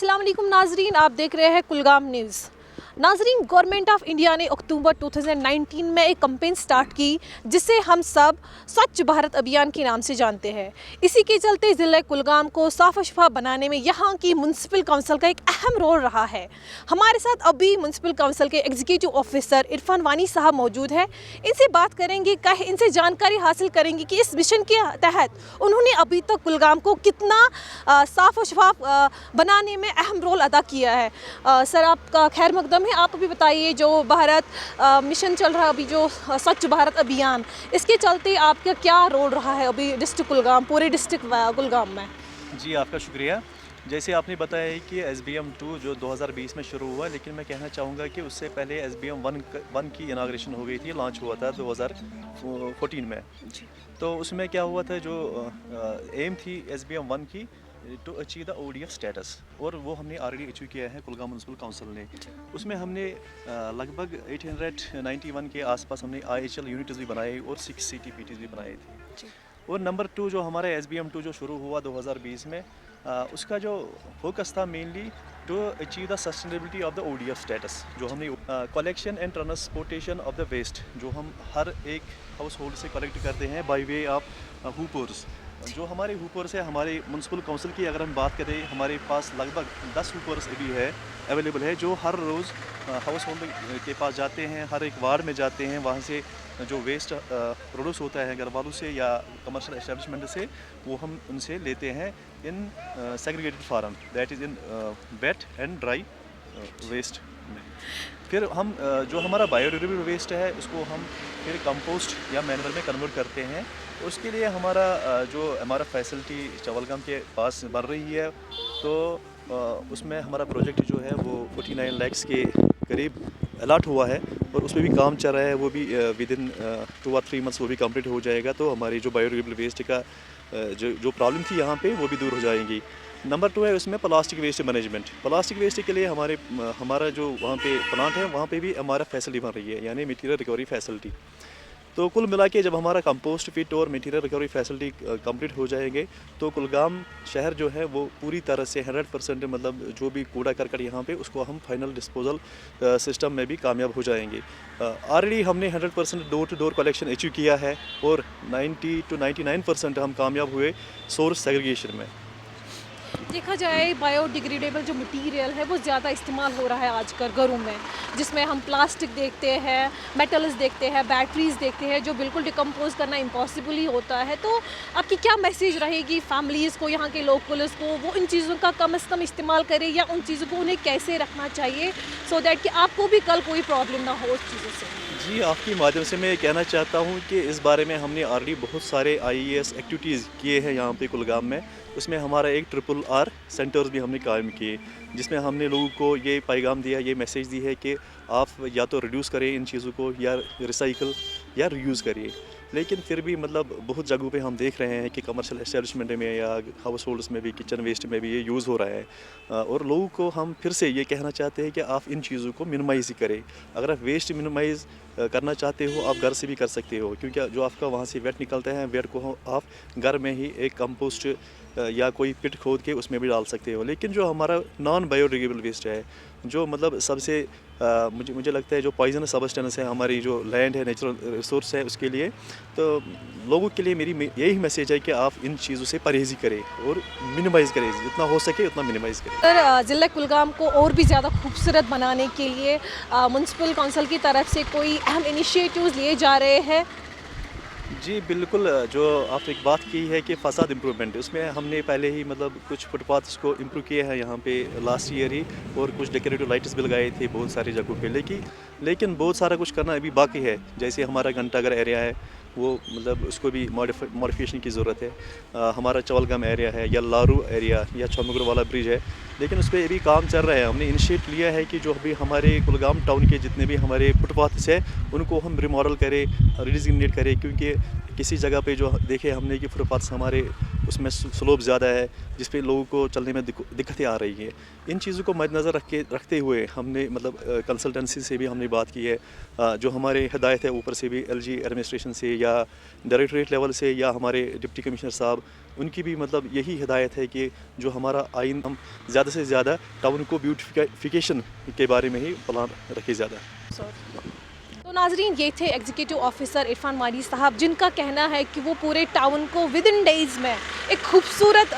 अस्सलाम वालेकुम नाजरीन, आप देख रहे हैं कुलगाम न्यूज़। नाजरीन, गवर्नमेंट ऑफ इंडिया ने अक्टूबर 2019 में एक कैंपेन स्टार्ट की जिसे हम सब स्वच्छ भारत अभियान के नाम से जानते हैं। इसी के चलते ज़िले कुलगाम को साफ़ व शफाफ बनाने में यहाँ की म्यूनसिपल काउंसिल का एक अहम रोल रहा है। हमारे साथ अभी म्यूनसिपल काउंसिल के एग्जीक्यूटिव ऑफिसर इरफान वानी साहब मौजूद हैं। इनसे बात करेंगे, इनसे जानकारी हासिल करेंगे कि इस मिशन के तहत उन्होंने अभी तक कुलगाम को कितना साफ़ व शफाफ बनाने में अहम रोल अदा किया है। सर, आपका खैर मकदम है। आप अभी बताइए, जो भारत मिशन चल रहा है अभी, जो स्वच्छ भारत अभियान, इसके चलते आपका क्या रोल रहा है अभी डिस्ट्रिक्ट कुलगाम, पूरे डिस्ट्रिक्ट कुलगाम में? जी, आपका शुक्रिया। जैसे आपने बताया कि SBM 2 जो 2020 में शुरू हुआ, लेकिन मैं कहना चाहूँगा कि उससे पहले SBM 1 की इनाग्रेशन हो गई थी, लॉन्च हुआ था 2014 में। तो उसमें क्या हुआ था, जो एम थी SBM 1 की, to achieve the ODF status, और वो हमने ऑलरेडी अचीव किया है कुलगाम म्यूनसिपल काउंसिल ने। उसमें हमने लगभग 891 के आसपास हमने IHL यूनिट्स भी बनाए और 6 CTPTs भी बनाए थे। और नंबर 2 जो हमारा SBM 2 जो शुरू हुआ 2020 में, उसका जो फोकस था mainly to achieve the sustainability of the ODF status. जो हमने collection and transportation of the waste, जो हम हर एक हाउस होल्ड से कलेक्ट करते हैं बाई वे ऑफ हुपर्स। जो हमारे हुपर्स है, हमारे म्यूनसिपल काउंसिल की अगर हम बात करें, हमारे पास लगभग 10 हुपर्स अभी है अवेलेबल है, जो हर रोज़ हाउस होल्ड के पास जाते हैं, हर एक वार्ड में जाते हैं। वहाँ से जो वेस्ट प्रोड्यूस होता है घर वालों से या कमर्शियल एस्टेब्लिशमेंट से, वो हम उनसे लेते हैं in segregated form, that is in wet and dry waste में। फिर हम जो हमारा बायोडिग्रेडेबल वेस्ट है, उसको हम फिर कंपोस्ट या मैन्योर में कन्वर्ट करते हैं। उसके लिए हमारा फैसिलिटी चवलगाम के पास बन रही है, तो उसमें हमारा प्रोजेक्ट जो है वो 49 लाख के करीब अलाट हुआ है, और उस पर भी काम चल रहा है। वो भी विद इन 2 और 3 मंथ्स वो भी कंप्लीट हो जाएगा। तो हमारी जो बायोडिग्रेडेबल वेस्ट का जो प्रॉब्लम थी यहाँ पे, वो भी दूर हो जाएंगी। नंबर 2 है उसमें plastic waste management. Plastic waste के लिए हमारा जो वहाँ पे प्लांट है, वहाँ पे भी हमारा फैसिलिटी बन रही है, यानी मटेरियल रिकवरी फैसिलिटी। तो कुल मिला के जब हमारा कंपोस्ट फिट और मटेरियल रिकवरी फैसिलिटी कंप्लीट हो जाएंगे, तो कुलगाम शहर जो है वो पूरी तरह से 100% मतलब जो भी कूड़ा करकट यहाँ पे, उसको हम फाइनल डिस्पोजल सिस्टम में भी कामयाब हो जाएंगे। ऑलरेडी हमने 100% door to door collection achieve किया है, और 90 to 99% हम कामयाब हुए सोर्स सेग्रीगेशन में। देखा जाए, बायोडिग्रेडेबल जो मटेरियल है वो ज़्यादा इस्तेमाल हो रहा है आजकल घरों में, जिसमें हम प्लास्टिक देखते हैं, मेटल्स देखते हैं, बैटरीज देखते हैं, जो बिल्कुल डिकम्पोज करना इम्पॉसिबल ही होता है। तो आपकी क्या मैसेज रहेगी फैमिलीज़ को, यहाँ के लोकल्स को, वो इन चीज़ों का कम से कम इस्तेमाल करें, या उन चीज़ों को उन्हें कैसे रखना चाहिए सो दैट कि आपको भी कल कोई प्रॉब्लम ना हो उस चीज़ों से? जी, आपकी माध्यम से मैं कहना चाहता हूँ कि इस बारे में हमने ऑलरेडी बहुत सारे IES एक्टिविटीज़ किए हैं यहाँ पे कुलगाम में। उसमें हमारा एक RRR सेंटर्स भी हमने कायम किए, जिसमें हमने लोगों को ये पैगाम दिया, ये मैसेज दी है कि आप या तो रिड्यूस करें इन चीज़ों को, या रिसाइकिल या रीयूज़ करिए। लेकिन फिर भी मतलब बहुत जगहों पे हम देख रहे हैं कि कमर्शियल एस्टेब्लिशमेंट में या हाउस होल्ड्स में भी, किचन वेस्ट में भी ये यूज़ हो रहा है। और लोगों को हम फिर से ये कहना चाहते हैं कि आप इन चीज़ों को मिनिमाइज़ ही करें। अगर आप वेस्ट मिनिमाइज़ करना चाहते हो, आप घर से भी कर सकते हो, क्योंकि जो आपका वहाँ से वेट निकलता है, वेट को आप घर में ही एक कंपोस्ट या कोई पिट खोद के उसमें भी डाल सकते हो। लेकिन जो हमारा नॉन बायोडिग्रेडेबल वेस्ट है, जो मतलब सबसे मुझे लगता है जो पॉइजनस सब्सटेंस है, हमारी जो लैंड है, नेचुरल रिसोर्स है, उसके लिए, तो लोगों के लिए मेरी यही मैसेज है कि आप इन चीज़ों से परहेज़ी करें और मिनिमाइज़ करें, जितना हो सके उतना मिनिमाइज़ करें। सर, ज़िला कुलगाम को और भी ज़्यादा खूबसूरत बनाने के लिए म्यूनसिपल काउंसिल की तरफ से कोई अहम इनिशिएटिव्स लिए जा रहे हैं? जी बिल्कुल, जो आप एक बात की है कि फ़साद इम्प्रूवमेंट, उसमें हमने पहले ही मतलब कुछ फुटपाथ्स को इम्प्रूव किया है यहाँ पे लास्ट ईयर ही, और कुछ डेकोरेटिव लाइट्स भी लगाए थे बहुत सारी जगहों पे। लेकिन बहुत सारा कुछ करना अभी बाकी है। जैसे हमारा घंटाघर एरिया है, वो मतलब उसको भी मॉडिफिकेशन की ज़रूरत है। हमारा चवलगाम एरिया है, या लारू एरिया, या छमुगर वाला ब्रिज है, लेकिन उस पर अभी काम चल रहा है। हमने इनिशिएट लिया है कि जो अभी हमारे कुलगाम टाउन के जितने भी हमारे फुटपाथ्स हैं, उनको हम रिमॉडल करें, रिडिज़िग्नेट करें, क्योंकि किसी जगह पे जो देखे हमने कि फुटपाथ्स हमारे اس میں سلوپ زیادہ ہے جس پہ لوگوں کو چلنے میں دقتیں آ رہی ہیں. ان چیزوں کو مد نظر رکھتے ہوئے ہم نے مطلب کنسلٹنسی سے بھی ہم نے بات کی ہے, جو ہمارے ہدایت ہے اوپر سے بھی LG ایڈمنسٹریشن سے یا ڈائریکٹریٹ لیول سے یا ہمارے ڈپٹی کمشنر صاحب, ان کی بھی مطلب یہی ہدایت ہے کہ جو ہمارا آئین ہم زیادہ سے زیادہ ٹاؤن کو بیوٹیفیکیشن کے بارے میں ہی پلان رکھے زیادہ. تو ناظرین, یہ تھے ایگزیکٹو آفیسر عرفان مانی صاحب, جن کا کہنا ہے کہ وہ پورے ٹاؤن کو ود ان ڈیز میں ایک خوبصورت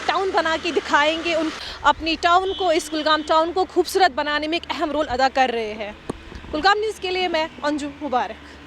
ٹاؤن بنا کے دکھائیں گے. ان اپنی ٹاؤن کو, اس کلگام ٹاؤن کو خوبصورت بنانے میں ایک اہم رول ادا کر رہے ہیں. کلگام نیوز کے لیے میں انجو مبارک.